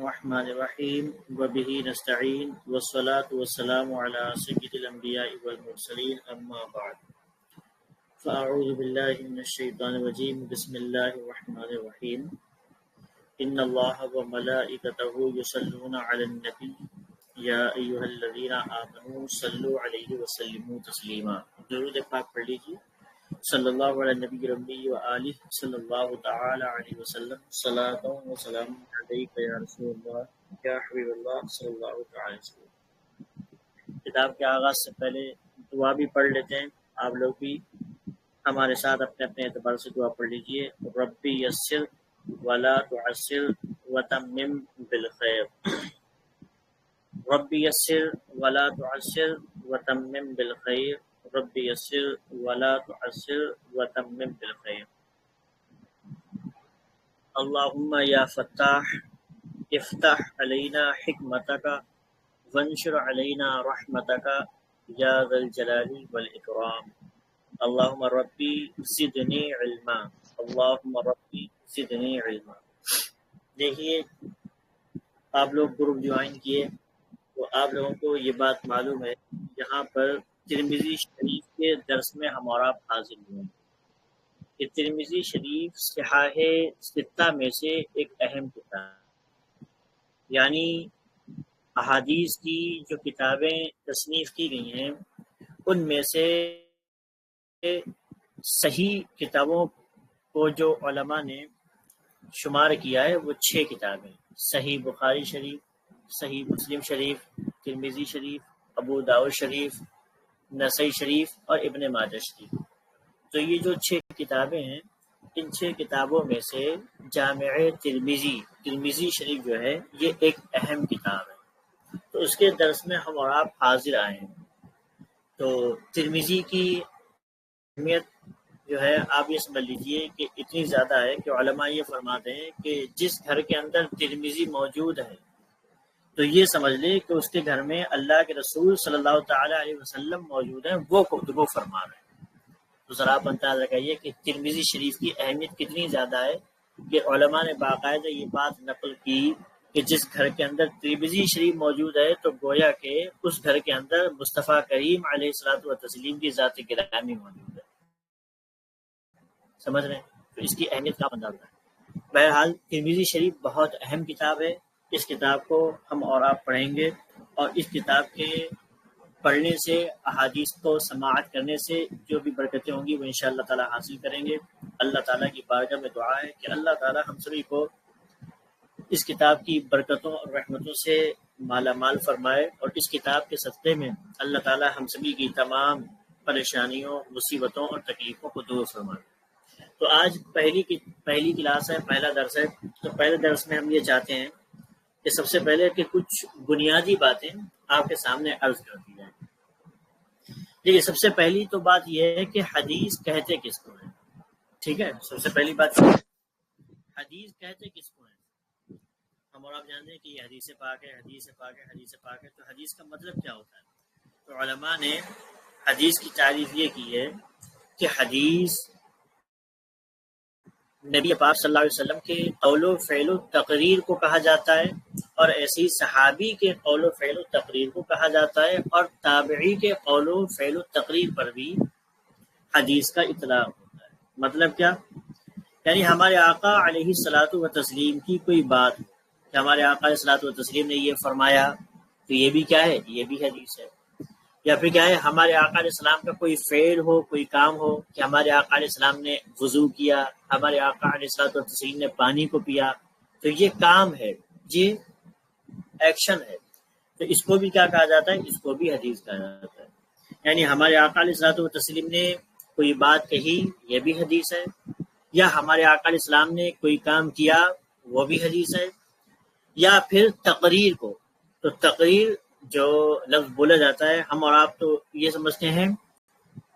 الرحمن الرحیم وبہ نستعین والصلاة والسلام علی سید الانبیاء والمرسلین اما بعد فاعوذ باللہ من الشیطان الرجیم بسم اللہ الرحمن الرحیم ان اللہ وملائکتہ یصلون علی النبی یا ایھا الذین آمنوا صلوا علیہ وسلموا تسلیما۔ درود پاک پڑھ لیجیے۔ صلی اللہ علیہ نبی ربی و آلہ صلی اللہ تعالی علیہ وسلم صلاۃ و سلام علیک یا رسول اللہ یا حبیب اللہ صلی اللہ تعالی وسلم۔ کتاب کے آغاز سے پہلے دعا بھی پڑھ لیتے ہیں، آپ لوگ بھی ہمارے ساتھ اپنے اپنے اعتبار سے دعا پڑھ لیجیے۔ ربی یسر ولا تعسر وتمم بالخیر، ربی یسر ولا تعسر وتمم بالخیر، رب یسر ولا تعسر وتمم بالخیر۔ اللہم یا فتاح افتح علینا حکمتک وانشر علینا رحمتک یا ذا الجلال والاکرام۔ اللہم ربی زدنی علما، اللہم ربی زدنی علما۔ دیکھیے، آپ لوگ گروپ جوائن کیے تو آپ لوگوں کو یہ بات معلوم ہے، یہاں پر ترمذی شریف کے درس میں ہم اور آپ حاضر ہوئے ہیں۔ یہ ترمذی شریف صحاح ستہ میں سے ایک اہم کتاب، یعنی احادیث کی جو کتابیں تصنیف کی گئی ہیں ان میں سے صحیح کتابوں کو جو علماء نے شمار کیا ہے وہ 6 کتابیں: صحیح بخاری شریف، صحیح مسلم شریف، ترمذی شریف، ابو داؤد شریف، نسائی شریف اور ابن ماجہ شریف۔ تو یہ جو 6 کتابیں ہیں، ان 6 کتابوں میں سے جامع ترمذی شریف جو ہے یہ ایک اہم کتاب ہے، تو اس کے درس میں ہم اور آپ حاضر آئے ہیں۔ تو ترمذی کی اہمیت جو ہے آپ یہ سمجھ لیجئے کہ اتنی زیادہ ہے کہ علماء یہ فرماتے ہیں کہ جس گھر کے اندر ترمذی موجود ہے تو یہ سمجھ لے کہ اس کے گھر میں اللہ کے رسول صلی اللہ تعالی علیہ وسلم موجود ہیں، وہ گفتگو فرما رہے ہیں۔ تو ذرا آپ اندازہ لگائیے کہ ترمذی شریف کی اہمیت کتنی زیادہ ہے کہ علماء نے باقاعدہ یہ بات نقل کی کہ جس گھر کے اندر ترمذی شریف موجود ہے تو گویا کہ اس گھر کے اندر مصطفیٰ کریم علیہ الصلوۃ والتسلیم کی ذات گرامی موجود ہے۔ سمجھ رہے ہیں؟ تو اس کی اہمیت کا اندازہ ہے۔ بہرحال ترمذی شریف بہت اہم کتاب ہے، اس کتاب کو ہم اور آپ پڑھیں گے، اور اس کتاب کے پڑھنے سے، احادیث کو سماعت کرنے سے جو بھی برکتیں ہوں گی وہ انشاءاللہ تعالی حاصل کریں گے۔ اللہ تعالیٰ کی بارگاہ میں دعا ہے کہ اللہ تعالیٰ ہم سبھی کو اس کتاب کی برکتوں اور رحمتوں سے مالا مال فرمائے، اور اس کتاب کے صدقے میں اللہ تعالیٰ ہم سبھی کی تمام پریشانیوں، مصیبتوں اور تکلیفوں کو دور فرمائے۔ تو آج پہلی کلاس ہے، پہلا درس ہے۔ تو پہلے درس میں ہم یہ چاہتے ہیں کہ سب سے پہلے کہ کچھ بنیادی باتیں آپ کے سامنے عرض کر دی جائیں۔ دیکھیے، سب سے پہلی تو بات یہ ہے کہ حدیث کہتے کس کو ہیں؟ ٹھیک ہے، سب سے پہلی بات حدیث کہتے کس کو ہیں؟ ہم اور آپ جانتے ہیں کہ یہ حدیث پاک ہے، حدیث پاک ہے، حدیث پاک ہے۔ تو حدیث کا مطلب کیا ہوتا ہے؟ تو علماء نے حدیث کی تعریف یہ کی ہے کہ حدیث نبی پاک صلی اللہ علیہ وسلم کے قول و فعل و تقریر کو کہا جاتا ہے، اور ایسی صحابی کے قول و فعل و تقریر کو کہا جاتا ہے، اور تابعی کے قول و فعل و تقریر پر بھی حدیث کا اطلاق ہوتا ہے۔ مطلب کیا؟ یعنی ہمارے آقا علیہ الصلوۃ والتسلیم کی کوئی بات کہ ہمارے آقا علیہ الصلوۃ والتسلیم نے یہ فرمایا، تو یہ بھی کیا ہے؟ یہ بھی حدیث ہے۔ یا پھر کیا ہے؟ ہمارے آقا علیہ السلام کا کوئی فعل ہو، کوئی کام ہو کہ ہمارے آقا علیہ السلام نے وضو کیا، ہمارے آقا علیہ الصلوۃ والتسلیم نے پانی کو پیا، تو یہ کام ہے، یہ ایکشن ہے، تو اس کو بھی کیا کہا جاتا ہے؟ اس کو بھی حدیث کہا جاتا ہے۔ یعنی ہمارے آقا علیہ الصلوۃ والتسلیم نے کوئی بات کہی، یہ بھی حدیث ہے، یا ہمارے آقا علیہ السلام نے کوئی کام کیا، وہ بھی حدیث ہے۔ یا پھر تقریر کو، تو تقریر جو لفظ بولا جاتا ہے، ہم اور آپ تو یہ سمجھتے ہیں،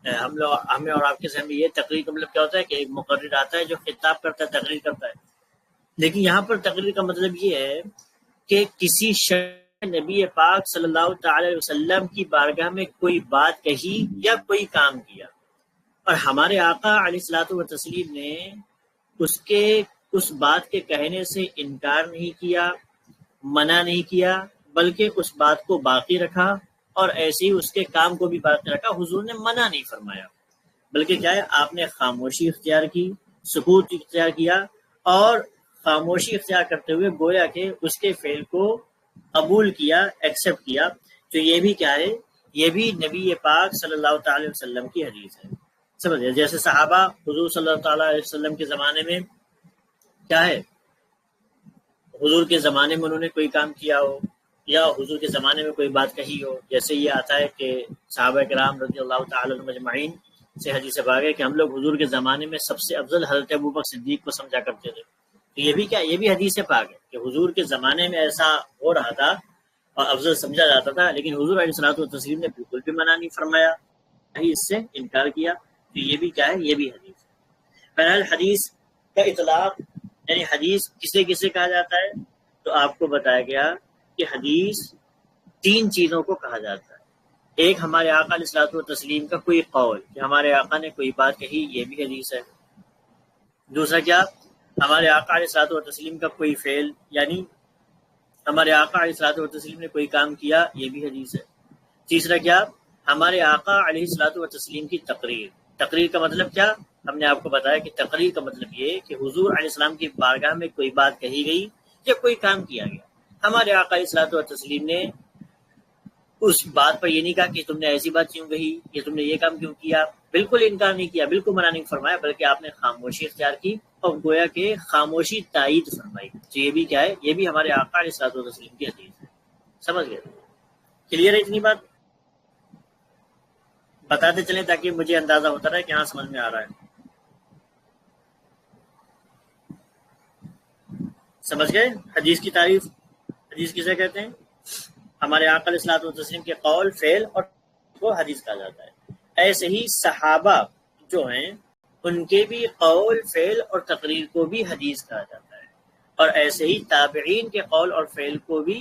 ہمیں اور آپ کے ذہن میں یہ تقریر کا مطلب کیا ہوتا ہے کہ ایک مقرر آتا ہے جو خطاب کرتا ہے، تقریر کرتا ہے۔ لیکن یہاں پر تقریر کا مطلب یہ ہے کہ کسی شخص نبی پاک صلی اللہ تعالی علیہ وسلم کی بارگاہ میں کوئی بات کہی یا کوئی کام کیا، اور ہمارے آقا علیہ الصلوۃ والتسلیم نے اس بات کے کہنے سے انکار نہیں کیا، منع نہیں کیا بلکہ اس بات کو باقی رکھا، اور ایسے ہی اس کے کام کو بھی باقی رکھا۔ حضور نے منع نہیں فرمایا بلکہ کیا ہے، آپ نے خاموشی اختیار کی، سکوت اختیار کیا، اور خاموشی اختیار کرتے ہوئے گویا کہ اس کے فعل کو قبول کیا، ایکسپٹ کیا۔ تو یہ بھی کیا ہے، یہ بھی نبی پاک صلی اللہ تعالی وسلم کی حدیث ہے۔ سمجھ گئے؟ جیسے صحابہ حضور صلی اللہ تعالی علیہ وسلم کے زمانے میں کیا ہے، حضور کے زمانے میں انہوں نے کوئی کام کیا ہو یا حضور کے زمانے میں کوئی بات کہی ہو، جیسے یہ آتا ہے کہ صحابہ کرام رضی اللہ تعالی عنہم اجمعین سے حدیث پاک ہے کہ ہم لوگ حضور کے زمانے میں سب سے افضل حضرت ابوبکر صدیق کو سمجھا کرتے تھے۔ تو یہ بھی کیا، یہ بھی حدیث پاک ہے کہ حضور کے زمانے میں ایسا ہو رہا تھا اور افضل سمجھا جاتا تھا، لیکن حضور علیہ الصلوۃ والتسلیم نے بالکل بھی منع نہیں فرمایا، نہیں اس سے انکار کیا۔ تو یہ بھی کیا ہے، یہ بھی حدیث ہے۔ بہرحال حدیث کا اطلاق یعنی حدیث کسے کسے کہا جاتا ہے، تو آپ کو بتایا گیا کہ حدیث تین چیزوں کو کہا جاتا ہے۔ ایک ہمارے آقا علیہ الصلوۃ والتسلیم کا کوئی قول کہ ہمارے آقا نے کوئی بات کہی، یہ بھی حدیث ہے۔ دوسرا کیا، ہمارے آقا علیہ الصلوۃ والتسلیم کا کوئی فعل، یعنی ہمارے آقا علیہ الصلوۃ والتسلیم نے کوئی کام کیا، یہ بھی حدیث ہے۔ تیسرا کیا، ہمارے آقا علیہ الصلوۃ والتسلیم کی تقریر۔ تقریر کا مطلب کیا، ہم نے آپ کو بتایا کہ تقریر کا مطلب یہ کہ حضور علیہ السلام کی بارگاہ میں کوئی بات کہی گئی یا کوئی کام کیا گیا، ہمارے آقا علیہ الصلوۃ والتسلیم نے اس بات پر یہ نہیں کہا کہ تم نے ایسی بات کیوں کہی یا تم نے یہ کام کیوں کیا، بالکل انکار نہیں کیا، بالکل منع نہیں فرمایا، بلکہ آپ نے خاموشی اختیار کی اور گویا کہ خاموشی تائید فرمائی۔ تو یہ بھی کیا ہے، یہ بھی ہمارے آقا علیہ الصلوۃ والتسلیم کی حدیث ہے۔ سمجھ گئے؟ کلیئر ہے اتنی بات؟ بتاتے چلیں تاکہ مجھے اندازہ ہوتا رہے کہ ہاں سمجھ میں آ رہا ہے۔ سمجھ گئے؟ حدیث کی تعریف، حدیث کسے کہتے ہیں؟ ہمارے آقا علیہ الصلوۃ والتسلیم کے قول، فعل اور کو حدیث کہا جاتا ہے۔ ایسے ہی صحابہ جو ہیں ان کے بھی قول، فعل اور تقریر کو بھی حدیث کہا جاتا ہے، اور ایسے ہی تابعین کے قول اور فعل کو بھی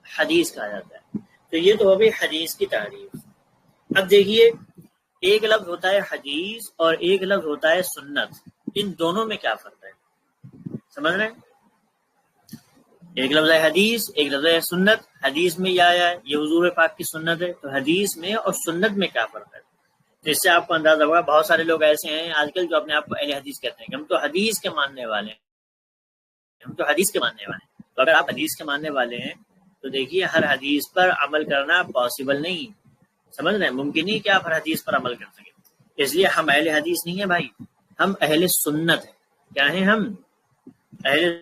حدیث کہا جاتا ہے۔ تو یہ تو ہو گئی حدیث کی تعریف۔ اب دیکھیے، ایک لفظ ہوتا ہے حدیث اور ایک لفظ ہوتا ہے سنت، ان دونوں میں کیا فرق ہے؟ سمجھ رہے ہیں؟ ایک لفظ ہے حدیث، ایک لفظ ہے سنت۔ حدیث میں یہ آیا ہے، یہ حضور پاک کی سنت ہے، تو حدیث میں اور سنت میں کیا فرق ہے؟ تو اس سے آپ کو اندازہ ہوگا، بہت سارے لوگ ایسے ہیں آج کل جو اپنے آپ کو اہل حدیث کہتے ہیں کہ ہم تو حدیث کے ماننے والے ہیں، ہم تو حدیث کے ماننے والے ہیں۔ تو اگر آپ حدیث کے ماننے والے ہیں تو دیکھیے ہر حدیث پر عمل کرنا پاسبل نہیں، سمجھ رہے ہیں؟ ممکن نہیں کہ آپ ہر حدیث پر عمل کر سکیں، اس لیے ہم اہل حدیث نہیں ہیں بھائی، ہم اہل سنت ہیں۔ کیا ہیں ہم؟ اہل۔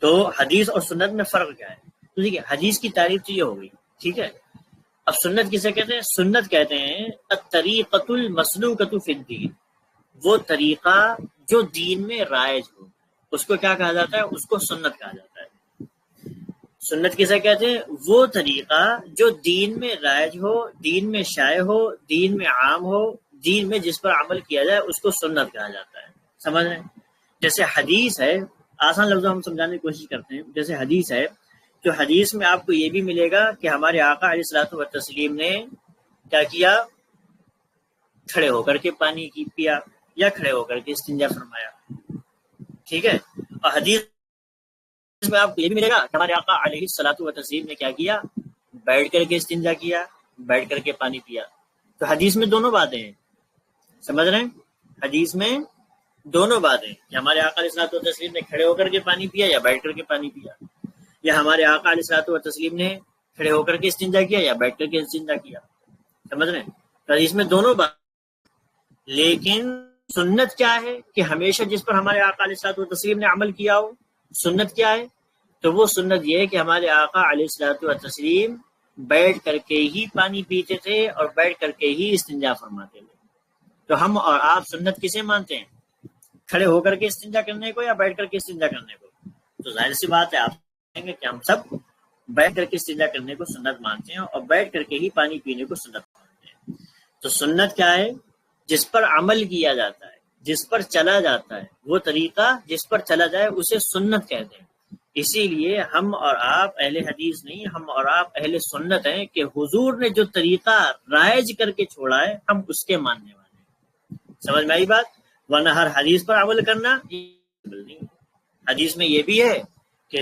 تو حدیث اور سنت میں فرق کیا ہے؟ تو دیکھیے حدیث کی تعریف تو یہ ہو گئی، ٹھیک ہے۔ اب سنت کسے کہتے ہیں؟ سنت کہتے ہیں الطریقۃ المسلوکۃ فی الدین، وہ طریقہ جو دین میں رائج ہو، اس کو کیا کہا جاتا ہے؟ اس کو سنت کہا جاتا ہے۔ سنت کسے کہتے ہیں؟ وہ طریقہ جو دین میں رائج ہو، دین میں شائع ہو، دین میں عام ہو، دین میں جس پر عمل کیا جائے، اس کو سنت کہا جاتا ہے۔ سمجھ رہے ہیں؟ جیسے حدیث ہے، آسان لفظوں ہم سمجھانے کی کوشش کرتے ہیں، جیسے حدیث ہے تو حدیث میں آپ کو یہ بھی ملے گا کہ ہمارے آقا علیہ الصلوۃ والتسلیم نے کیا کیا؟ کھڑے ہو کر کے پانی کی پیا یا کھڑے ہو کر کے استنجا فرمایا، ٹھیک ہے۔ اور حدیث میں آپ کو یہ بھی ملے گا کہ ہمارے آقا علیہ الصلوۃ والتسلیم نے کیا کیا؟ بیٹھ کر کے استنجا کیا، بیٹھ کر کے پانی پیا۔ تو حدیث میں دونوں باتیں ہیں، سمجھ رہے ہیں؟ حدیث میں دونوں باتیں کہ ہمارے آقا علیہ الصلوۃ والتسلیم نے کھڑے ہو کر کے پانی پیا یا بیٹھ کر کے پانی پیا، یا ہمارے آقا علیہ الصلوۃ والتسلیم نے کھڑے ہو کر کے استنجا کیا یا بیٹھ کر کے استنجا کیا، سمجھ رہے ہیں؟ تو حدیث میں دونوں بات۔ لیکن سنت کیا ہے کہ ہمیشہ جس پر ہمارے آقا علیہ الصلوۃ والتسلیم نے عمل کیا ہو، سنت کیا ہے؟ تو وہ سنت یہ ہے کہ ہمارے آقا علیہ الصلوۃ والتسلیم بیٹھ کر کے ہی پانی پیتے تھے اور بیٹھ کر کے ہی استنجا فرماتے تھے۔ تو ہم اور آپ سنت کسے مانتے ہیں؟ کھڑے ہو کر کے استنجا کرنے کو یا بیٹھ کر کے استنجا کرنے کو؟ تو ظاہر سی بات ہے آپ کہیں گے کہ ہم سب بیٹھ کر کے استنجا کرنے کو سنت مانتے ہیں اور بیٹھ کر کے ہی پانی پینے کو سنت مانتے ہیں۔ تو سنت کیا ہے؟ جس پر عمل کیا جاتا ہے، جس پر چلا جاتا ہے، وہ طریقہ جس پر چلا جائے اسے سنت کہتے ہیں۔ اسی لیے ہم اور آپ اہل حدیث نہیں، ہم اور آپ اہل سنت ہیں کہ حضور نے جو طریقہ رائج کر کے چھوڑا ہے ہم اس کے ماننے والے ہیں۔ سمجھ میں آئی بات؟ ورنہ ہر حدیث پر عمل کرنا نہیں۔ حدیث میں یہ بھی ہے کہ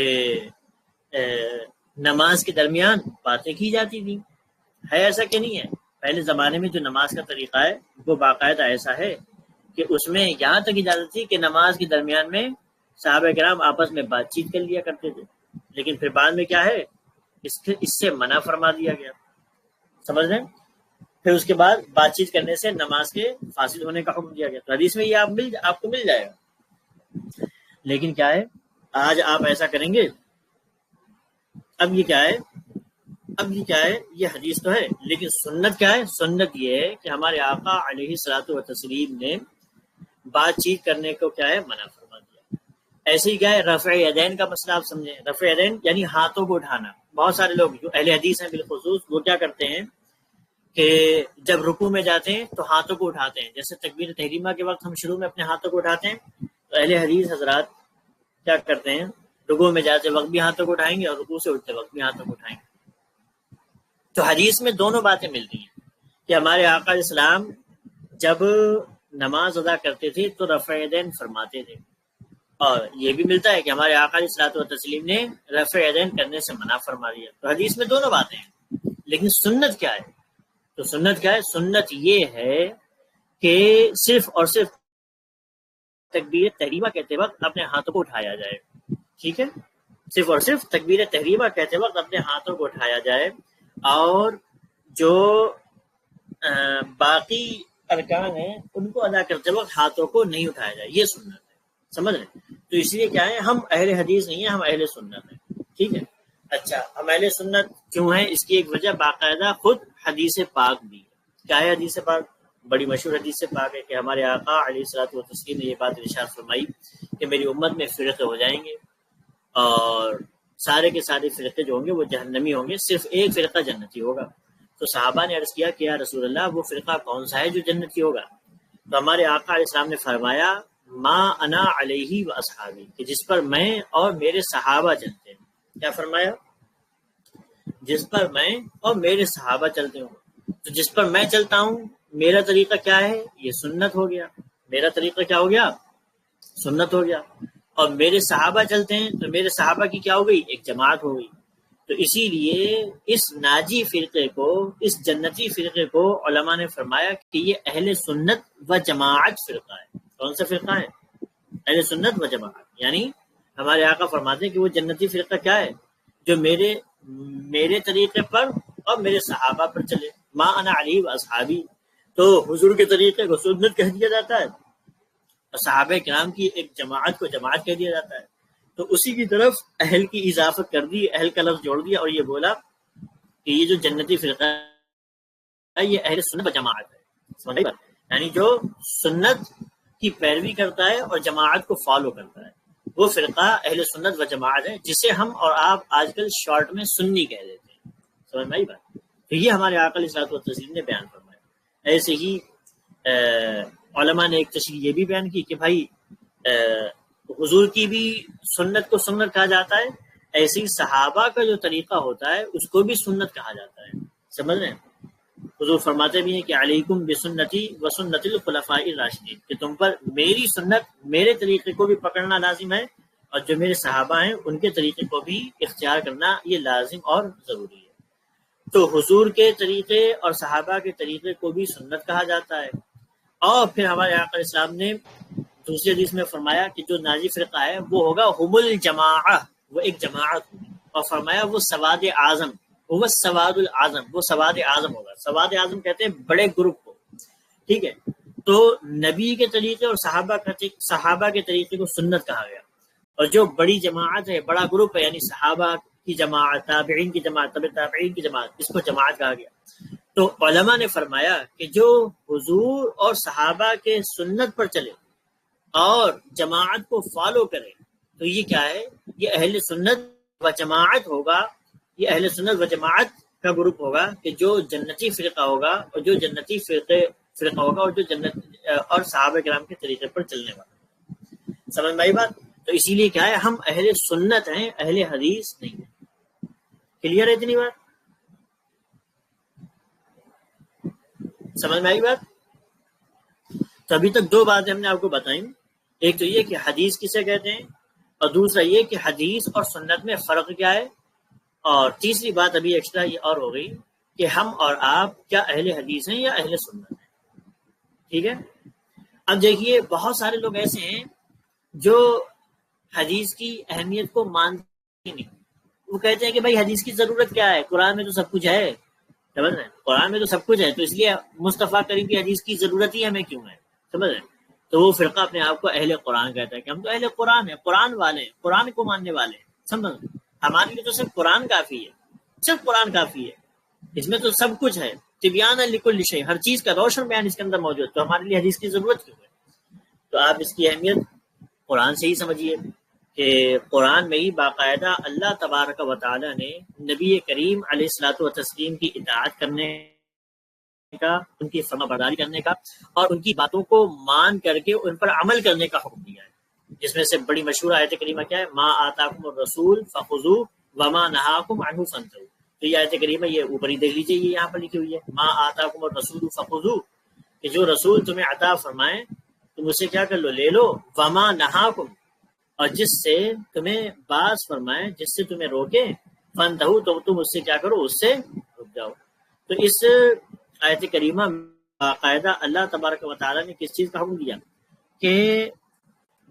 نماز کے درمیان باتیں کی جاتی تھیں. ہے ایسا کہ نہیں ہے؟ پہلے زمانے میں جو نماز کا طریقہ ہے وہ باقاعدہ ایسا ہے کہ اس میں یہاں تک اجازت تھی کہ نماز کے درمیان میں صحابہ کرام آپس میں بات چیت کر لیا کرتے تھے، لیکن پھر بعد میں کیا ہے، اس سے منع فرما دیا گیا. سمجھ رہے ہیں؟ پھر اس کے بعد بات چیت کرنے سے نماز کے فاصل ہونے کا حکم دیا گیا. تو حدیث میں یہ آپ کو مل جائے گا. لیکن کیا ہے، آج آپ ایسا کریں گے. اب یہ کیا ہے، یہ حدیث تو ہے، لیکن سنت کیا ہے؟ سنت یہ ہے کہ ہمارے آقا علیہ الصلوۃ والتسلیم نے بات چیت کرنے کو کیا ہے، منع فرما دیا. ایسے ہی کیا ہے، رفع یدین کا مسئلہ آپ سمجھیں. رفع یدین یعنی ہاتھوں کو اٹھانا. بہت سارے لوگ جو اہل حدیث ہیں بالخصوص وہ کیا کرتے ہیں کہ جب رکوع میں جاتے ہیں تو ہاتھوں کو اٹھاتے ہیں. جیسے تکبیر تحریمہ کے وقت ہم شروع میں اپنے ہاتھوں کو اٹھاتے ہیں، تو اہل حدیث حضرات کیا کرتے ہیں، رکوع میں جاتے وقت بھی ہاتھوں کو اٹھائیں گے اور رکوع سے اٹھتے وقت بھی ہاتھوں کو اٹھائیں گے. تو حدیث میں دونوں باتیں ملتی ہیں کہ ہمارے آقا اسلام جب نماز ادا کرتے تھے تو رفع یدین فرماتے تھے، اور یہ بھی ملتا ہے کہ ہمارے آقا علیہ الصلوۃ والتسلیم نے رفع یدین کرنے سے منع فرما دیا. تو حدیث میں دونوں باتیں ہیں. لیکن سنت کیا ہے؟ تو سنت کیا ہے؟ سنت یہ ہے کہ صرف اور صرف تکبیر تحریمہ کہتے وقت اپنے ہاتھوں کو اٹھایا جائے. ٹھیک ہے، صرف اور صرف تکبیر تحریمہ کہتے وقت اپنے ہاتھوں کو اٹھایا جائے، اور جو باقی ارکان ہیں ان کو ادا کرتے وقت ہاتھوں کو نہیں اٹھایا جائے. یہ سنت ہے. سمجھ رہے ہیں؟ تو اس لیے کیا ہے، ہم اہل حدیث نہیں ہیں، ہم اہل سنت ہیں. ٹھیک ہے. اچھا، ہم اہل سنت کیوں ہیں؟ اس کی ایک وجہ باقاعدہ خود حدیث پاک بھی ہے. کیا ہے حدیث پاک؟ بڑی مشہور حدیث پاک ہے کہ ہمارے آقا علیہ الصلوۃ والتسلیم نے یہ بات ارشاد فرمائی کہ میری امت میں فرقے ہو جائیں گے، اور سارے کے سارے فرقے جو ہوں گے وہ جہنمی ہوں گے، صرف ایک فرقہ جنتی ہوگا. تو صحابہ نے عرض کیا کہ یا رسول اللہ وہ فرقہ کون سا ہے جو جنتی ہوگا؟ تو ہمارے آقا علیہ السلام نے فرمایا ما انا علیہ و اصحابی، کہ جس پر میں اور میرے صحابہ چلتے ہیں. کیا فرمایا؟ جس پر میں اور میرے صحابہ چلتے ہوں. تو جس پر میں چلتا ہوں میرا طریقہ کیا ہے؟ یہ سنت ہو گیا. میرا طریقہ کیا ہو گیا؟ سنت ہو گیا. اور میرے صحابہ چلتے ہیں تو میرے صحابہ کی کیا ہو گئی؟ ایک جماعت ہو گئی. تو اسی لیے اس ناجی فرقے کو، اس جنتی فرقے کو علماء نے فرمایا کہ یہ اہل سنت و جماعت فرقہ ہے. کون سا فرقہ ہے؟ اہل سنت و جماعت. یعنی ہمارے آقا فرماتے ہیں کہ وہ جنتی فرقہ کیا ہے؟ جو میرے طریقے پر اور میرے صحابہ پر چلے. ما انا علی و اصحابی. تو حضور کے طریقے کو سنت کہہ دیا جاتا ہے، اور صحابہ کرام کی ایک جماعت کو جماعت کہہ دیا جاتا ہے. تو اسی کی طرف اہل کی اضافت کر دی، اہل کا لفظ جوڑ دیا، اور یہ بولا کہ یہ جو جنتی فرقہ ہے یہ اہل سنت و جماعت ہے. سمجھ گئے؟ یعنی جو سنت کی پیروی کرتا ہے اور جماعت کو فالو کرتا ہے وہ فرقہ اہل سنت و جماعت ہے، جسے ہم اور آپ آج کل شارٹ میں سنی کہہ دیتے ہیں. سمجھ میں آئی بات؟ تو یہ ہمارے آقا علیہ الصلوۃ والتسلیم نے بیان فرمایا. ایسے ہی علماء نے ایک تشریح یہ بھی بیان کی کہ بھائی حضور کی بھی سنت کو سنت کہا جاتا ہے، ایسے ہی صحابہ کا جو طریقہ ہوتا ہے اس کو بھی سنت کہا جاتا ہے. سمجھ رہے ہیں؟ حضور فرماتے بھی ہیں کہ علیکم بسنتی و سنت الخلفاء الراشدین، کہ تم پر میری سنت، میرے طریقے کو بھی پکڑنا لازم ہے، اور جو میرے صحابہ ہیں ان کے طریقے کو بھی اختیار کرنا یہ لازم اور ضروری ہے. تو حضور کے طریقے اور صحابہ کے طریقے کو بھی سنت کہا جاتا ہے. اور پھر ہمارے آقا علیہ السلام نے دوسری حدیث میں فرمایا کہ جو ناجی فرقہ ہے وہ ہوگا ہم الجماعہ، وہ ایک جماعت ہوگی. اور فرمایا وہ سواد اعظم، وہ سواد العظم، وہ سواد اعظم ہوگا. سواد اعظم کہتے ہیں بڑے گروپ کو. ٹھیک ہے. تو نبی کے طریقے اور صحابہ کے طریقے کو سنت کہا گیا، اور جو بڑی جماعت ہے، بڑا گروپ ہے، یعنی صحابہ کی جماعت، تابعین کی جماعت، تبع تابعین کی جماعت، اس کو جماعت کہا گیا. تو علماء نے فرمایا کہ جو حضور اور صحابہ کے سنت پر چلے اور جماعت کو فالو کرے تو یہ کیا ہے؟ یہ اہل سنت و جماعت ہوگا. یہ اہل سنت و جماعت کا گروپ ہوگا کہ جو جنتی فرقہ ہوگا، اور جو جنتی فرقہ ہوگا، اور جو جنت اور صحابہ کرام کے طریقے پر چلنے والا. سمجھ میں آئی بات؟ تو اسی لیے کیا ہے، ہم اہل سنت ہیں، اہل حدیث نہیں ہیں. کلیئر ہے اتنی بات؟ سمجھ میں آئی بات؟ تو ابھی تک دو باتیں ہم نے آپ کو بتائیں. ایک تو یہ کہ حدیث کسے کہتے ہیں، اور دوسرا یہ کہ حدیث اور سنت میں فرق کیا ہے. اور تیسری بات ابھی ایکسٹرا یہ اور ہو گئی کہ ہم اور آپ کیا اہل حدیث ہیں یا اہل سنت ہیں. ٹھیک ہے. اب دیکھیے بہت سارے لوگ ایسے ہیں جو حدیث کی اہمیت کو مانتے ہی نہیں. وہ کہتے ہیں کہ بھائی حدیث کی ضرورت کیا ہے، قرآن میں تو سب کچھ ہے. سمجھ رہے ہیں؟ قرآن میں تو سب کچھ ہے، تو اس لیے مصطفیٰ کریم کی حدیث کی ضرورت ہی ہمیں کیوں ہے. سمجھ رہے ہیں؟ تو وہ فرقہ اپنے آپ کو اہل قرآن کہتا ہے کہ ہم تو اہل قرآن ہیں، قرآن والے ہیں، قرآن کو ماننے والے ہیں. سمجھ رہے ہیں؟ ہمارے لیے تو صرف قرآن کافی ہے، صرف قرآن کافی ہے. اس میں تو سب کچھ ہے، طبیان لکل شیء، ہر چیز کا روشن بیان اس کے اندر موجود. تو ہمارے لیے حدیث کی ضرورت کیوں ہے؟ تو آپ اس کی اہمیت قرآن سے ہی سمجھیے کہ قرآن میں ہی باقاعدہ اللہ تبارک و تعالی نے نبی کریم علیہ الصلوۃ والتسلیم کی اطاعت کرنے کا، ان کی فرما برداری کرنے کا، اور ان کی باتوں کو مان کر کے ان پر عمل کرنے کا حکم دیا ہے. جس میں سے بڑی مشہور آیت کریمہ کیا ہے؟ ما آتاکم الرسول فخذوہ وما نہاکم عنہ فانتہوا. تو یہ آیت کریمہ یہ اوپر ہی دیکھ لیجیے، یہ یہاں پر لکھی ہوئی ہے ما آتاکم الرسول فخذوہ، کہ جو رسول تمہیں عطا فرمائے تم اسے کیا کر لو، لے لو. وما نہاکم، اور جس سے تمہیں باز فرمائے، جس سے تمہیں روکے، فانتہوا، تو تم اس سے کیا کرو، اس سے رک جاؤ. تو اس آیت کریمہ باقاعدہ اللہ تبارک و تعالیٰ نے کس چیز کا حکم دیا کہ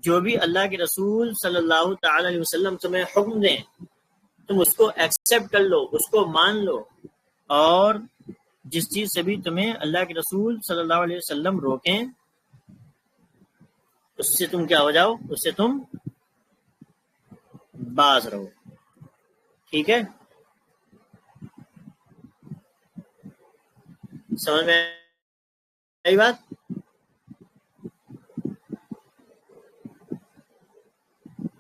جو بھی اللہ کے رسول صلی اللہ تعالی علیہ وسلم تمہیں حکم دیں تم اس کو ایکسیپٹ کر لو، اس کو مان لو، اور جس چیز سے بھی تمہیں اللہ کے رسول صلی اللہ علیہ وسلم روکیں اس سے تم کیا ہو جاؤ، اس سے تم باز رہو. ٹھیک ہے، سمجھ میں آئی بات؟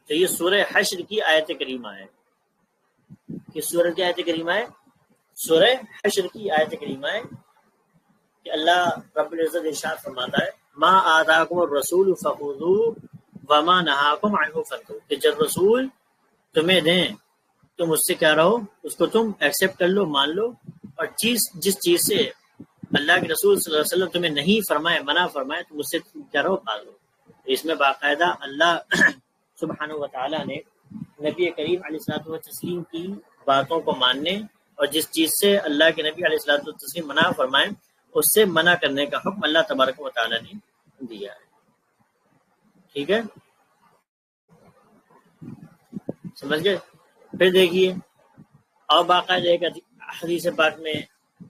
تو یہ سورہ حشر کی آیت کریمہ ہے. کس سورہ کی آیت کریمہ ہے؟ سورہ حشر کی آیت کریمہ ہے کہ اللہ رب العزت ارشاد فرماتا ہے ما آتاکم الرسول فخذوہ وما نہاکم عنہ فانتہوا، کہ جب رسول تمہیں دیں تم اس سے کیا رہو، اس کو تم ایکسیپٹ کر لو، مان لو، اور جس چیز سے اللہ کے رسول صلی اللہ علیہ وسلم تمہیں نہیں فرمائے، منع فرمائے، تم اس سے کیا رہو، پال لو. اس میں باقاعدہ اللہ سبحانہ و تعالیٰ نے نبی کریم علیہ الصلوۃ والتسلیم کی باتوں کو ماننے اور جس چیز سے اللہ کے نبی علیہ الصلوۃ والتسلیم منع فرمائیں اس سے منع کرنے کا حکم اللہ تبارک و تعالیٰ نے دیا ہے. ٹھیک ہے، سمجھ گئے؟ پھر دیکھیے اور باقاعدہ ایک حدیث پاک میں،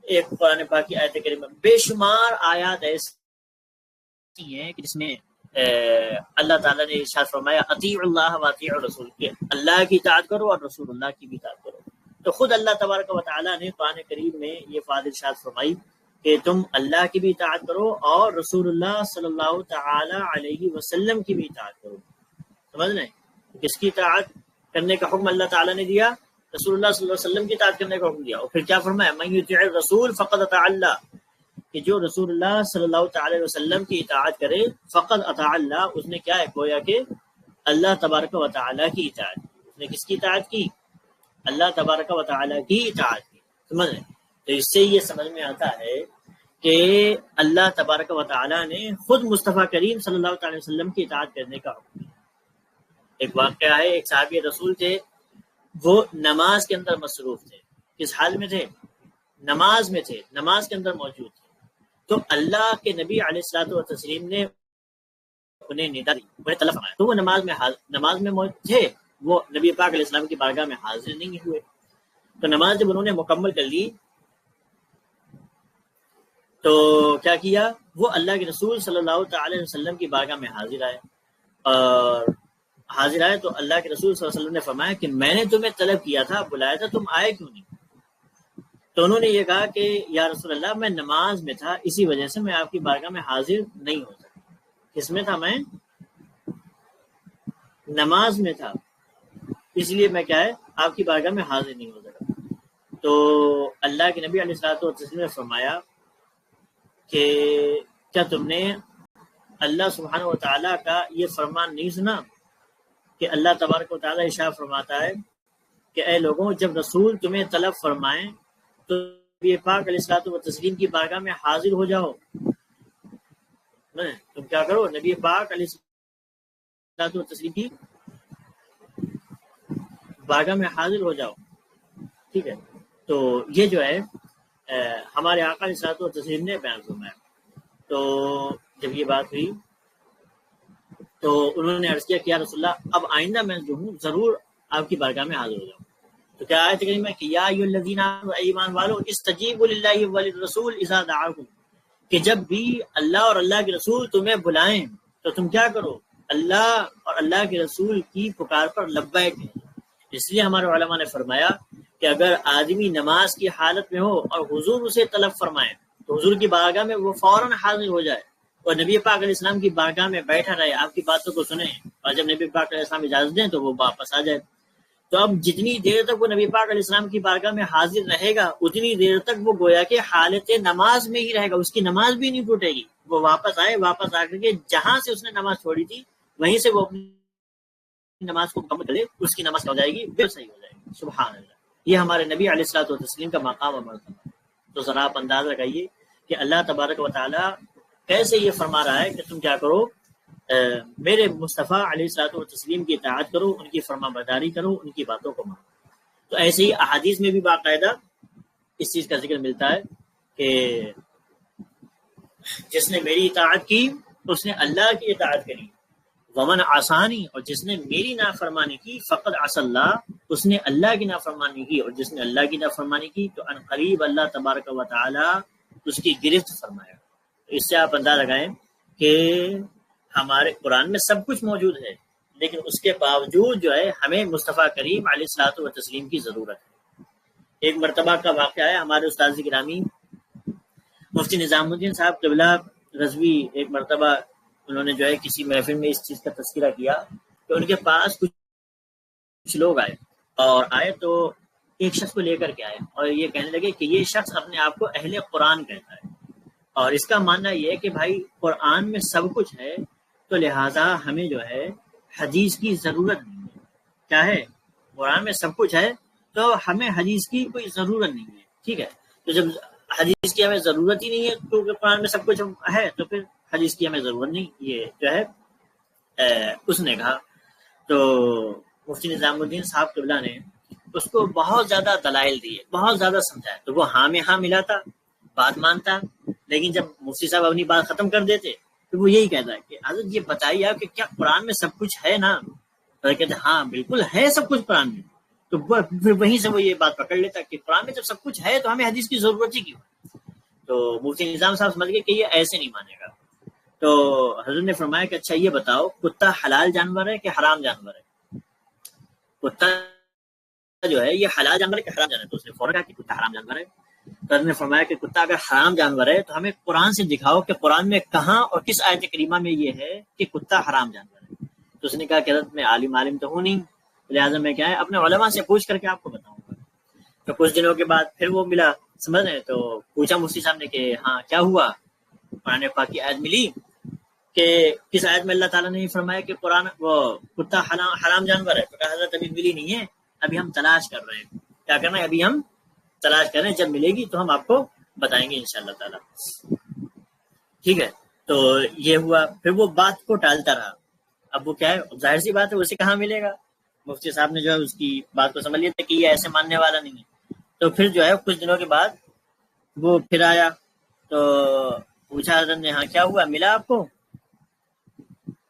ایک قرآن پاک کی آیت کریمہ، بے شمار آیات ایسی ہیں کہ جس میں اللہ تعالیٰ نے ارشاد فرمایا اطیعوا اللہ واطیعوا الرسول، کہ اللہ کی اطاعت کرو اور رسول اللہ کی بھی اطاعت کرو. تو خود اللہ تبارک و تعالیٰ نے قرآن کریم میں یہ بات ارشاد فرمائی کہ تم اللہ کی بھی اطاعت کرو اور رسول اللہ صلی اللہ تعالی علیہ وسلم کی بھی اطاعت کرو. سمجھ لیں کس کی اطاعت کرنے کا حکم اللہ تعالیٰ نے دیا؟ رسول اللہ صلی اللہ علیہ وسلم کی اطاعت کرنے کا حکم دیا. اور پھر کیا فرمایا؟ من یطیع الرسول فقد اطاع اللہ، کہ جو رسول اللہ صلی اللہ تعالی علیہ وسلم کی اطاعت کرے فقد اطاع اللہ، اس نے کیا ہے، گویا کہ اللہ تبارک و تعالیٰ کی اطاعت کی. اس نے کس کی اطاعت کی؟ اللہ تبارک و تعالیٰ کی اطاعت کی. سمجھ لیں؟ تو اس سے یہ سمجھ میں آتا ہے کہ اللہ تبارک و تعالیٰ نے خود مصطفیٰ کریم صلی اللہ تعالی وسلم کی اطاعت کرنے کا حکم دیا. ایک واقعہ ہے، ایک صحابی رسول تھے، وہ نماز کے اندر مصروف تھے. کس حال میں تھے؟ نماز میں تھے، نماز کے اندر موجود تھے. تو اللہ کے نبی علیہ الصلوۃ والتسلیم نے انہیں ندا دی، انہیں طلب فرمایا. تو وہ نماز میں موجود تھے، وہ نبی پاک علیہ السلام کی بارگاہ میں حاضر نہیں ہوئے. تو نماز جب انہوں نے مکمل کر لی تو کیا کیا، وہ اللہ کے رسول صلی اللہ تعالی علیہ وسلم کی بارگاہ میں حاضر آئے. اور حاضر آئے تو اللہ کے رسول صلی اللہ علیہ وسلم نے فرمایا کہ میں نے تمہیں طلب کیا تھا، بلایا تھا، تم آئے کیوں نہیں؟ تو انہوں نے یہ کہا کہ یا رسول اللہ میں نماز میں تھا، اسی وجہ سے میں آپ کی بارگاہ میں حاضر نہیں ہو سکا. کس میں تھا؟ میں نماز میں تھا، اس لیے میں کیا ہے آپ کی بارگاہ میں حاضر نہیں ہو سکا. تو اللہ کے نبی علیہ الصلوۃ والتسلیم نے فرمایا کہ کیا تم نے اللہ سبحانہ و تعالیٰ کا یہ فرمان نہیں سنا کہ اللہ تبارک و تعالیٰ ارشاد فرماتا ہے کہ اے لوگوں جب رسول تمہیں طلب فرمائیں تو نبی پاک علیہ الصلوۃ والتسلیم کی بارگاہ میں حاضر ہو جاؤ. تم کیا کرو، نبی پاک علیہ الصلوۃ والتسلیم کی بارگاہ میں حاضر ہو جاؤ. ٹھیک ہے، تو یہ جو ہے ہمارے آقا علیہ الصلوۃ والتسلیم نے بیان فرمایا. تو جب یہ بات ہوئی تو انہوں نے عرض کیا کہ یا رسول اللہ اب آئندہ میں جو ہوں ضرور آپ کی بارگاہ میں حاضر ہو جاؤں. تو کیا آیت کریمہ کہ یا ایھا الذین آمنوا ایمان والو استجیبوا للہ وللرسول اذا دعاکم، کہ جب بھی اللہ اور اللہ کے رسول تمہیں بلائیں تو تم کیا کرو، اللہ اور اللہ کے رسول کی پکار پر لبیک کہو. اس لیے ہمارے علماء نے فرمایا کہ اگر آدمی نماز کی حالت میں ہو اور حضور اسے طلب فرمائے تو حضور کی بارگاہ میں وہ فوراً حاضر ہو جائے اور نبی پاک علیہ السلام کی بارگاہ میں بیٹھا رہے، آپ کی باتوں کو سنیں، اور جب نبی پاک علیہ السلام اجازت دیں تو وہ واپس آ جائے. تو اب جتنی دیر تک وہ نبی پاک علیہ السلام کی بارگاہ میں حاضر رہے گا اتنی دیر تک وہ گویا کہ حالت نماز میں ہی رہے گا، اس کی نماز بھی نہیں ٹوٹے گی. وہ واپس آئے، واپس آ کر کے جہاں سے اس نے نماز چھوڑی تھی وہیں سے وہ اپنی نماز کو مکمل کرے، اس کی نماز ہو جائے گی، بالکل صحیح ہو جائے گی. سبحان اللہ. یہ ہمارے نبی علیہ الصلوۃ والتسلیم کا مقام و مرتبہ. تو ذرا آپ اندازہ لگائیے کہ اللہ تبارک و تعالی کیسے یہ فرما رہا ہے کہ تم کیا کرو، میرے مصطفیٰ علیہ الصلوۃ والتسلیم کی اطاعت کرو، ان کی فرما برداری کرو، ان کی باتوں کو مانو. تو ایسے ہی احادیث میں بھی باقاعدہ اس چیز کا ذکر ملتا ہے کہ جس نے میری اطاعت کی اس نے اللہ کی اطاعت کری، ومن عصانی، اور جس نے میری نافرمانی کی فقد عصى اللہ، اس نے اللہ کی نافرمانی کی، اور جس نے اللہ کی نافرمانی کی تو ان قریب اللہ تبارک و تعالی اس کی گرفت فرمایا. اس سے آپ اندازہ لگائیں کہ ہمارے قرآن میں سب کچھ موجود ہے، لیکن اس کے باوجود جو ہے ہمیں مصطفیٰ کریم علیہ الصلوۃ والتسلیم کی ضرورت ہے. ایک مرتبہ کا واقعہ ہے، ہمارے استاد گرامی مفتی نظام الدین صاحب قبلہ رضوی ایک مرتبہ انہوں نے جو ہے کسی محفل میں اس چیز کا تذکرہ کیا کہ ان کے پاس کچھ لوگ آئے، اور آئے تو ایک شخص کو لے کر کے آئے اور یہ کہنے لگے کہ یہ شخص اپنے آپ کو اہل قرآن کہتا ہے، اور اس کا ماننا یہ ہے کہ بھائی قرآن میں سب کچھ ہے تو لہٰذا ہمیں جو ہے حدیث کی ضرورت نہیں ہے. کیا ہے، قرآن میں سب کچھ ہے تو ہمیں حدیث کی کوئی ضرورت نہیں ہے. ٹھیک ہے، تو جب حدیث کی ہمیں ضرورت ہی نہیں ہے کیونکہ قرآن میں سب کچھ ہے تو پھر حدیث کی ہمیں ضرورت نہیں. یہ جو ہے اس نے کہا. تو مفتی نظام الدین صاحب قبلہ نے اس کو بہت زیادہ دلائل دیے، بہت زیادہ سمجھایا، تو وہ ہاں میں ہاں ملاتا، بات مانتا، لیکن جب مفتی صاحب اپنی بات ختم کر دیتے تو وہ یہی کہتا ہے کہ حضرت یہ بتائیے آپ کہ کیا قرآن میں سب کچھ ہے نا؟ تو کہتے ہاں بالکل ہے سب کچھ قرآن میں. تو پھر وہیں سے وہ یہ بات پکڑ لیتا کہ قرآن میں جب سب کچھ ہے تو ہمیں حدیث کی ضرورت ہی کیوں؟ تو مفتی نظام صاحب سمجھ گئے کہ یہ ایسے نہیں مانے گا. تو حضرت نے فرمایا کہ اچھا یہ بتاؤ کتا حلال جانور ہے کہ حرام جانور ہے؟ کتا جو ہے یہ حلال جانور ہے کہ حرام جانور ہے؟ تو اس نے فوراً کہا کہ کتا حرام جانور ہے. تو حضرت نے فرمایا کہ کتا اگر حرام جانور ہے تو ہمیں قرآن سے دکھاؤ کہ قرآن میں کہاں اور کس آیت کریمہ میں یہ ہے کہ کتا حرام جانور ہے. تو اس نے کہا کہ حضرت میں عالم تو ہوں نہیں، لہٰذا میں کیا ہے اپنے علماء سے پوچھ کر کے آپ کو بتاؤں گا. تو کچھ دنوں کے بعد پھر وہ ملا، سمجھ رہے، تو پوچھا مفتی صاحب نے کہ ہاں کیا ہوا؟ قرآن پاک کی آیت ملی کہ کس آیت میں اللہ تعالیٰ نے فرمایا کہ قرآن وہ کتا حرام جانور ہے؟ تو کہا حضرت ابھی ملی نہیں ہے، ابھی ہم تلاش کر رہے ہیں. کیا کرنا ہے؟ ابھی ہم تلاش کر رہے ہیں، جب ملے گی تو ہم آپ کو بتائیں گے انشاءاللہ تعالیٰ. ٹھیک ہے، تو یہ ہوا. پھر وہ بات کو ٹالتا رہا. اب وہ کیا ہے، ظاہر سی بات ہے اسے کہاں ملے گا. مفتی صاحب نے جو ہے اس کی بات کو سمجھ لیا تھا کہ یہ ایسے ماننے والا نہیں ہے. تو پھر جو ہے کچھ دنوں کے بعد وہ پھر آیا تو پوچھا حضرت نے ہاں کیا ہوا، ملا آپ کو؟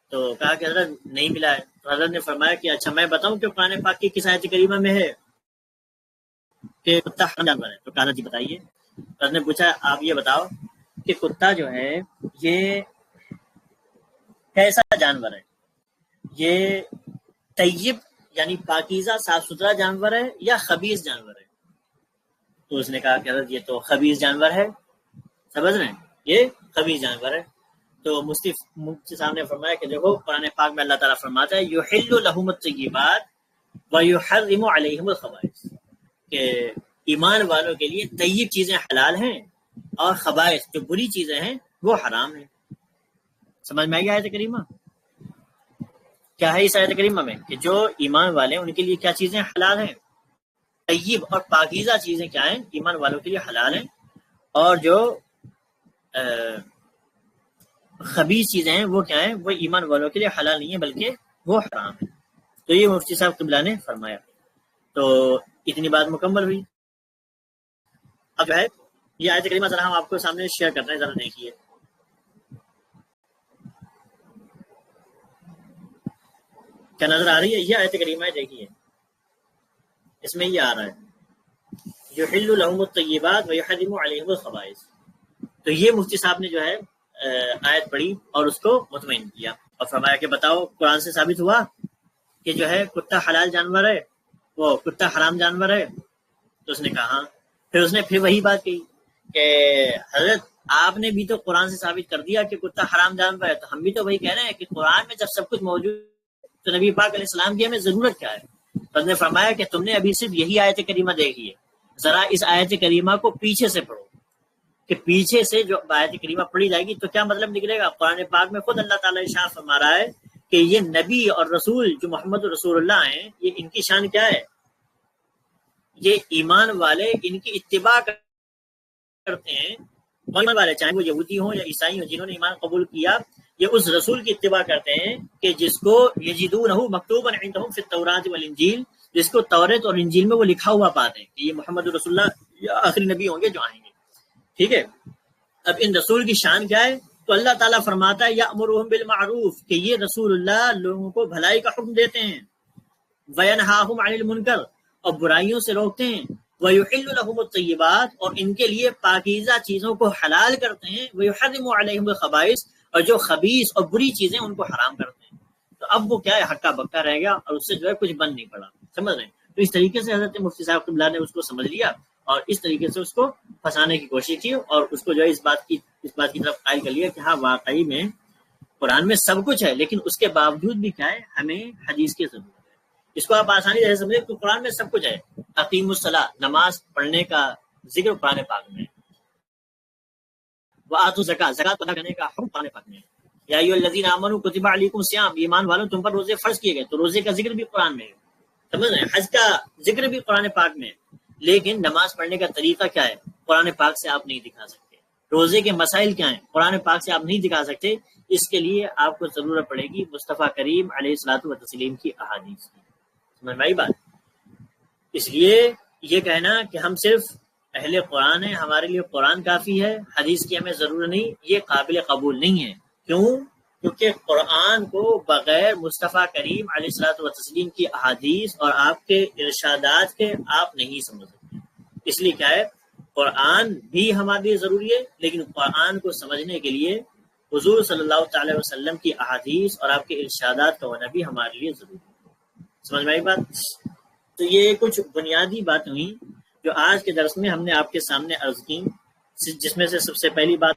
تو کہا کہ حضرت نہیں ملا ہے. تو حضرت نے فرمایا کہ اچھا میں بتاؤں کہ قرآن پاک کی کس آیت کریمہ میں ہے کہ کتا حرام جانور ہے؟ تو کہا جی بتائیے. حضرت نے پوچھا آپ یہ بتاؤ کہ کتا جو ہے یہ کیسا جانور ہے؟ یہ طیب یعنی پاکیزہ صاف ستھرا جانور ہے یا خبیث جانور ہے؟ تو اس نے کہا کہ حضرت یہ تو خبیث جانور ہے. سمجھ رہے ہیں، یہ خبیث جانور ہے. تو مفتی صاحب نے فرمایا کہ دیکھو قرآن پاک میں اللہ تعالیٰ فرماتا ہے یحل لہم الطیبات ویحرم علیہم الخبائث، کہ ایمان والوں کے لیے طیب چیزیں حلال ہیں اور خبائث جو بری چیزیں ہیں وہ حرام ہیں. سمجھ میں آئی آیت کریمہ؟ کیا ہے اس آیت کریمہ میں کہ جو ایمان والے ہیں ان کے لیے کیا چیزیں حلال ہیں، طیب اور پاکیزہ چیزیں کیا ہیں، ایمان والوں کے لیے حلال ہیں، اور جو خبیث چیزیں ہیں وہ کیا ہیں، وہ ایمان والوں کے لیے حلال نہیں ہیں بلکہ وہ حرام ہیں. تو یہ مفتی صاحب قبلہ نے فرمایا. تو اتنی بات مکمل ہوئی. اب جو ہے یہ آیت کریمہ ذرا ہم آپ کو سامنے شیئر کرتے ہیں، ذرا دیکھیے. کیا نظر آ رہی ہے؟ یہ آیت کریمہ ہے، دیکھیے اس میں یہ آ رہا ہے یحل لهم الطیبات ویحرم علیہم الخبائث. تو یہ مفتی صاحب نے جو ہے آیت پڑھی اور اس کو مطمئن کیا اور فرمایا کہ بتاؤ قرآن سے ثابت ہوا کہ جو ہے کتا حلال جانور ہے، وہ کتا حرام جانور ہے؟ تو اس نے کہا ہاں. پھر اس نے پھر وہی بات کی کہ حضرت آپ نے بھی تو قرآن سے ثابت کر دیا کہ کتا حرام جانور ہے، تو ہم بھی تو وہی کہہ رہے ہیں کہ قرآن میں جب سب کچھ موجود تو نبی پاک علیہ السلام کی ہمیں ضرورت کیا ہے؟ تو اس نے فرمایا کہ تم نے ابھی صرف یہی آیت کریمہ دیکھی ہے، ذرا اس آیت کریمہ کو پیچھے سے پڑھو کہ پیچھے سے جو آیت کریمہ پڑھی جائے گی تو کیا مطلب نکلے گا. قرآن پاک میں خود اللہ تعالیٰ ارشاد فرما رہا ہے کہ یہ نبی اور رسول جو محمد رسول اللہ ہیں، یہ ان کی شان کیا ہے؟ یہ ایمان والے ان کی اتباع کرتے ہیں. ایمان والے چاہے وہ یہودی ہوں یا عیسائی ہوں، جنہوں نے ایمان قبول کیا، یہ اس رسول کی اتباع کرتے ہیں کہ جس کو یجدونہ مکتوبا عندہم فی التوراۃ والانجیل، جس کو تورات اور انجیل میں وہ لکھا ہوا پاتے ہیں کہ یہ محمد رسول اللہ یا آخری نبی ہوں گے جو آئیں گے. ٹھیک ہے. اب ان رسول کی شان کیا ہے؟ تو اللہ تعالیٰ فرماتا ہے یأمرہم بالمعروف کہ یہ رسول اللہ لوگوں کو بھلائی کا حکم دیتے ہیں، وینہاہم عن المنکر اور برائیوں سے روکتے ہیں، ویحل لہم الطیبات اور ان کے لیے پاکیزہ چیزوں کو حلال کرتے ہیں، ویحرم علیہم الخبائث اور جو خبیث اور بری چیزیں ان کو حرام کرتے ہیں. تو اب وہ کیا ہے؟ ہکا بکا رہ گیا اور اس سے جو ہے کچھ بن نہیں پڑا. سمجھ رہے ہیں؟ تو اس طریقے سے حضرت مفتی صاحب قبلہ نے اس کو سمجھ لیا اور اس طریقے سے اس کو پھنسانے کی کوشش کی اور اس کو جو ہے اس بات کی طرف قائل کر لیا کہ ہاں واقعی میں قرآن میں سب کچھ ہے، لیکن اس کے باوجود بھی کیا ہے؟ ہمیں حدیث کی ضرورت ہے. اس کو آپ آسانی سے سمجھیں کہ قرآن میں سب کچھ ہے. اقیم الصلاۃ، نماز پڑھنے کا ذکر قرآن پاک میں، وآتوا الزکاۃ، زکات ادا کرنے کا حکم قرآن پاک میں. یا ایھا الذین آمنوا کتب علیکم الصیام، ایمان والوں تم پر روزے فرض کیے گئے، تو روزے کا ذکر بھی قرآن میں ہے. سمجھ رہے ہیں؟ حج کا ذکر بھی قرآن پاک میں ہے. لیکن نماز پڑھنے کا طریقہ کیا ہے؟ قرآن پاک سے آپ نہیں دکھا سکتے. روزے کے مسائل کیا ہیں؟ قرآن پاک سے آپ نہیں دکھا سکتے. اس کے لیے آپ کو ضرورت پڑے گی مصطفیٰ کریم علیہ الصلوۃ والتسلیم کی احادیث کی. سمجھ میں آئی بات؟ اس لیے یہ کہنا کہ ہم صرف اہل قرآن ہیں، ہمارے لیے قرآن کافی ہے، حدیث کی ہمیں ضرورت نہیں، یہ قابل قبول نہیں ہے. کیوں؟ کیونکہ قرآن کو بغیر مصطفیٰ کریم علیہ الصلوۃ والتسلیم کی احادیث اور آپ کے ارشادات کے آپ نہیں سمجھ سکتے. اس لیے کیا ہے؟ قرآن بھی ہمارے لیے ضروری ہے، لیکن قرآن کو سمجھنے کے لیے حضور صلی اللہ تعالی وسلم کی احادیث اور آپ کے ارشادات کا ہونا بھی ہمارے لیے ضروری ہے. سمجھ میں آئی بات؟ تو یہ کچھ بنیادی بات ہوئی جو آج کے درس میں ہم نے آپ کے سامنے عرض کی، جس میں سے سب سے پہلی بات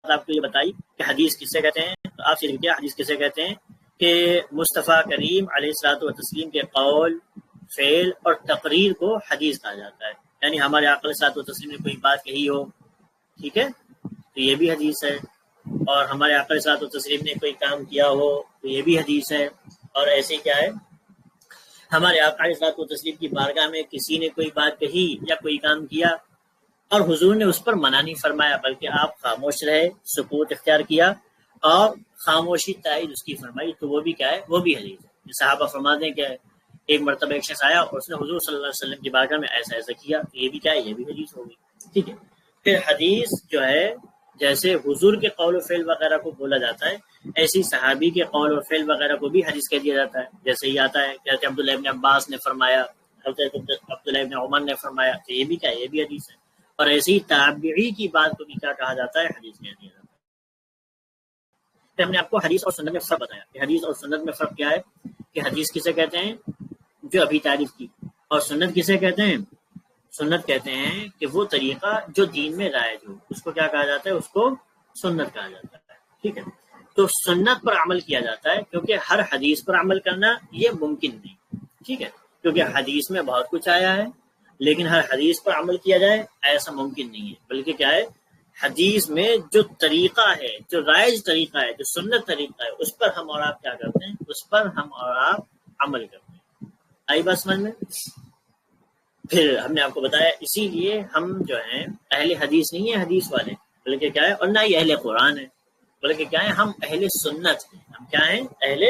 آپ کو یہ بتائی کہ حدیث کسے کہتے ہیں. تو آپ سے کیا حدیث کسے کہتے ہیں؟ کہ مصطفیٰ کریم علیہ الصلوۃ والتسلیم کے قول، فعل اور تقریر کو حدیث کہا جاتا ہے. یعنی ہمارے آقا علیہ الصلوۃ والتسلیم نے کوئی بات کہی ہو، ٹھیک ہے، تو یہ بھی حدیث ہے. اور ہمارے آقا علیہ الصلوۃ والتسلیم نے کوئی کام کیا ہو تو یہ بھی حدیث ہے. اور ایسے کیا ہے؟ ہمارے آقا علیہ الصلوۃ والتسلیم کی بارگاہ میں کسی نے کوئی بات کہی یا کوئی کام کیا اور حضور نے اس پر منع نہیں فرمایا، بلکہ آپ خاموش رہے، سکوت اختیار کیا اور خاموشی تائید اس کی فرمائی، تو وہ بھی کیا ہے؟ وہ بھی حدیث ہے. صحابہ فرماتے ہیں کہ ایک مرتبہ ایک شخص آیا اور اس نے حضور صلی اللہ علیہ وسلم کی بارگاہ میں ایسا ایسا کیا، تو یہ بھی کیا ہے؟ یہ بھی حدیث ہوگی. ٹھیک ہے. پھر حدیث جو ہے جیسے حضور کے قول و فعل وغیرہ کو بولا جاتا ہے، ایسی صحابی کے قول و فعل وغیرہ کو بھی حدیث کہہ دیا جاتا ہے. جیسے ہی آتا ہے کہ عبداللہ ابن عباس نے فرمایا، حضرت عبداللہ ابن عمر نے فرمایا، تو یہ بھی کیا ہے؟ یہ بھی حدیث ہے. اور ایسے ہی تابعی کی بات کو بھی کیا کہا جاتا ہے؟ حدیث کہہ دیا جاتا ہے. پھر ہم نے آپ کو حدیث اور سنت میں فرق بتایا کہ حدیث اور سنت میں فرق کیا ہے، کہ حدیث کسے کہتے ہیں؟ جو ابھی تعریف کی. اور سنت کسے کہتے ہیں؟ سنت کہتے ہیں کہ وہ طریقہ جو دین میں رائج ہو، اس کو کیا کہا جاتا ہے؟ اس کو سنت کہا جاتا ہے. ٹھیک ہے. تو سنت پر عمل کیا جاتا ہے کیونکہ ہر حدیث پر عمل کرنا یہ ممکن نہیں. ٹھیک ہے. کیونکہ حدیث میں بہت کچھ آیا ہے، لیکن ہر حدیث پر عمل کیا جائے ایسا ممکن نہیں ہے. بلکہ کیا ہے؟ حدیث میں جو طریقہ ہے، جو رائج طریقہ ہے، جو سنت طریقہ ہے، اس پر ہم اور آپ کیا کرتے ہیں؟ اس پر ہم اور آپ عمل کرتے ہیں. آئی بات سمجھ میں؟ پھر ہم نے آپ کو بتایا اسی لیے ہم جو ہیں اہل حدیث نہیں ہیں حدیث والے، بلکہ کیا ہے؟ اور نہ ہی اہل قرآن ہے، بلکہ کیا ہے؟ ہم اہل سنت ہیں. ہم کیا ہیں؟ اہل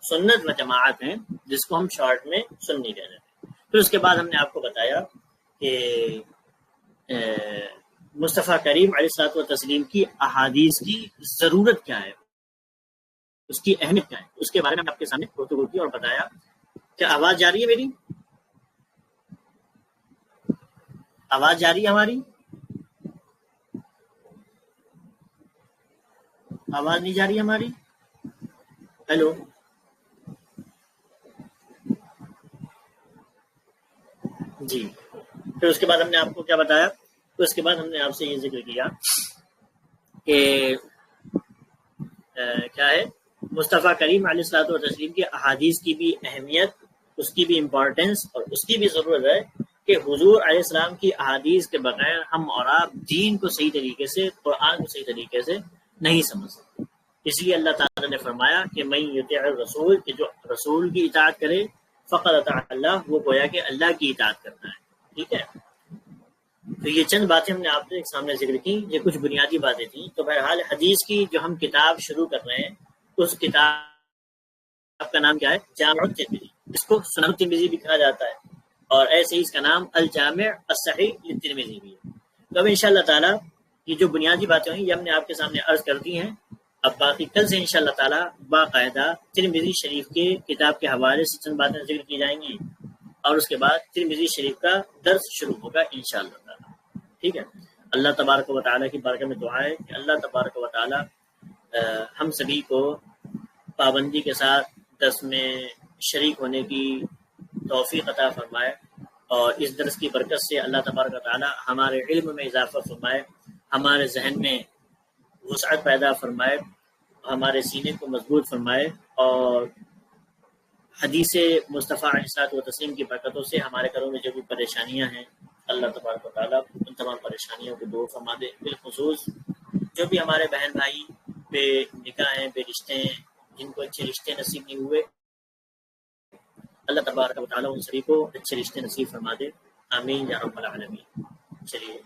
سنت و جماعت ہیں، جس کو ہم شارٹ میں سنی کہتے ہیں. پھر اس کے بعد ہم نے آپ کو بتایا کہ مصطفیٰ کریم علیہ الصلوۃ والتسلیم کی احادیث کی ضرورت کیا ہے، اس کی اہمیت کیا ہے، اس کے بارے میں آپ کے سامنے گفتگو کی اور بتایا۔ کیا آواز جا رہی ہے میری؟ آواز جا رہی ہے ہماری؟ آواز نہیں جا رہی ہماری؟ ہیلو، جی۔ پھر اس کے بعد ہم نے آپ کو کیا بتایا؟ پھر اس کے بعد ہم نے آپ سے یہ ذکر کیا کہ کیا ہے، مصطفیٰ کریم علیہ الصلوۃ والتسلیم کی احادیث کی بھی اہمیت، اس کی بھی امپورٹنس اور اس کی بھی ضرورت ہے کہ حضور علیہ السلام کی احادیث کے بغیر ہم اور آپ دین کو صحیح طریقے سے، قرآن کو صحیح طریقے سے نہیں سمجھ سکتے۔ اس لیے اللہ تعالیٰ نے فرمایا کہ من یطیع الرسول، کہ جو رسول کی اطاعت کرے فقد اطاع اللہ، وہ گویا کہ اللہ کی اطاعت کرنا ہے۔ ٹھیک ہے، تو یہ چند باتیں ہم نے آپ کے سامنے ذکر کی، یہ کچھ بنیادی باتیں تھیں۔ تو بہرحال حدیث کی جو ہم کتاب شروع کر رہے ہیں، اس کتاب کا نام کیا ہے؟ جامع الترمذی۔ اس کو سنن الترمذی بھی کہا جاتا ہے، اور ایسے ہی اس کا نام الجامع الصحیح للترمذی بھی ہے۔ تو اب انشاءاللہ تعالیٰ یہ جو بنیادی باتیں ہیں یہ ہم نے آپ کے سامنے عرض کر دی ہیں۔ اب باقی کل سے انشاءاللہ تعالیٰ باقاعدہ ترمذی شریف کے کتاب کے حوالے سے چند باتیں ذکر کی جائیں گی، اور اس کے بعد ترمذی شریف کا درس شروع ہوگا انشاءاللہ تعالیٰ۔ ٹھیک ہے، اللہ تبارک و تعالیٰ کی بارگاہ میں دعا ہے کہ اللہ تبارک و تعالیٰ ہم سبھی کو پابندی کے ساتھ درس میں شریک ہونے کی توفیق عطا فرمائے، اور اس درس کی برکت سے اللہ تبارک و تعالیٰ ہمارے علم میں اضافہ فرمائے، ہمارے ذہن میں وسعت پیدا فرمائے، ہمارے سینے کو مضبوط فرمائے، اور حدیث مصطفیٰ علیہ الصلوۃ والتسلیم کی برکتوں سے ہمارے گھروں میں جو بھی پریشانیاں ہیں اللہ تبارک و تعالیٰ ان تمام پریشانیوں کو دور فرما دے۔ بالخصوص جو بھی ہمارے بہن بھائی بے نکاح ہیں، بے رشتے ہیں، جن کو اچھے رشتے نصیب نہیں ہوئے، اللہ تبارک و تعالیٰ ان سبھی کو اچھے رشتے نصیب فرما دے۔ آمین یا رب العالمین۔ چلیے